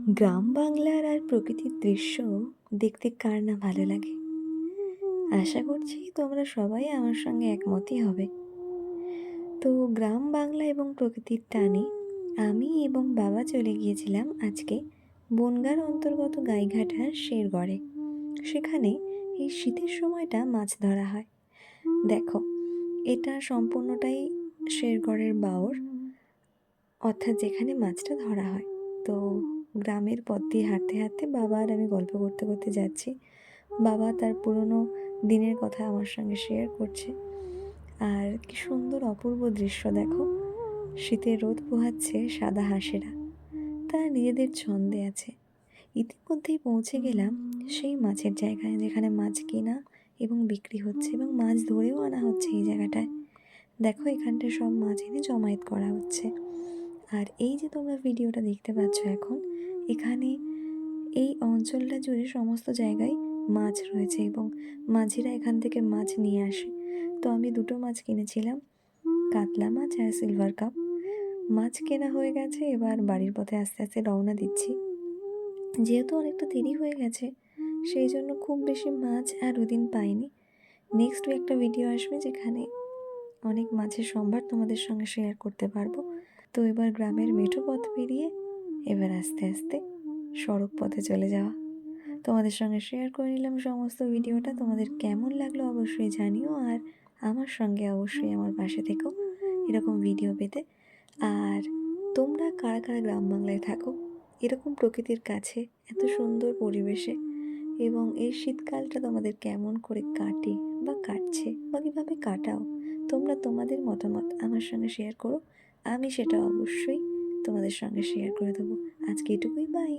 গ্রাম বাংলার আর প্রকৃতির দৃশ্য দেখতে কার না ভালো লাগে। আশা করছি তোমরা সবাই আমার সঙ্গে একমতই হবে। তো গ্রাম বাংলা এবং প্রকৃতির টানে আমি এবং বাবা চলে গিয়েছিলাম আজকে বনগাঁর অন্তর্গত গাইঘাটার শেরগড়ে। সেখানে এই শীতের সময়টা মাছ ধরা হয়। দেখো, এটা সম্পূর্ণটাই শেরগড়ের বাওর, অর্থাৎ যেখানে মাছটা ধরা হয়। তো গ্রামের পথ দিয়ে হাঁটতে হাঁটতে বাবা আর আমি গল্প করতে করতে যাচ্ছি। বাবা তার পুরনো দিনের কথা আমার সঙ্গে শেয়ার করছে। আর কি সুন্দর অপূর্ব দৃশ্য দেখো, শীতের রোদ পোহাচ্ছে সাদা হাঁসেরা, তারা নিজেদের ছন্দে আছে। ইতিমধ্যেই পৌঁছে গেলাম সেই মাছের জায়গায় যেখানে মাছ কেনা এবং বিক্রি হচ্ছে এবং মাছ ধরেও আনা হচ্ছে এই জায়গাটায়। দেখো, এখানটায় সব মাছ এনে জমায়েত করা হচ্ছে। আর এই যে তোমরা ভিডিওটা দেখতে পাচ্ছ এখন, এখানে এই অঞ্চলটা জুড়ে সমস্ত জায়গায় মাছ রয়েছে এবং মাঝিরা এখান থেকে মাছ নিয়ে আসে। তো আমি দুটো মাছ কিনেছিলাম, কাতলা মাছ আর সিলভার কাপ। মাছ কেনা হয়ে গেছে, এবার বাড়ির পথে আস্তে আস্তে রওনা দিচ্ছি। যেহেতু অনেকটা দেরি হয়ে গেছে, সেই জন্য খুব বেশি মাছ আর ওদিন পাইনি। নেক্সট একটা ভিডিও আসবে যেখানে অনেক মাছের সম্ভার তোমাদের সঙ্গে শেয়ার করতে পারবো। তো এবার গ্রামের মেঠো পথ পেরিয়ে এবার আস্তে আস্তে সড়ক পথে চলে যাওয়া। তোমাদের সঙ্গে শেয়ার করে নিলাম সমস্ত ভিডিওটা। তোমাদের কেমন লাগলো অবশ্যই জানিও, আর আমার সঙ্গে অবশ্যই আমার পাশে থেকো এরকম ভিডিও পেতে। আর তোমরা কারা কারা গ্রাম বাংলায় থাকো, এরকম প্রকৃতির কাছে এত সুন্দর পরিবেশে, এবং এই শীতকালটা তোমাদের কেমন করে কাটে বা কাটছে বা কীভাবে কাটাও, তোমরা তোমাদের মতামত আমার সঙ্গে শেয়ার করো। আমি সেটা অবশ্যই তোমাদের সঙ্গে শেয়ার করে দেবো। আজকে এটুকুই, বাই।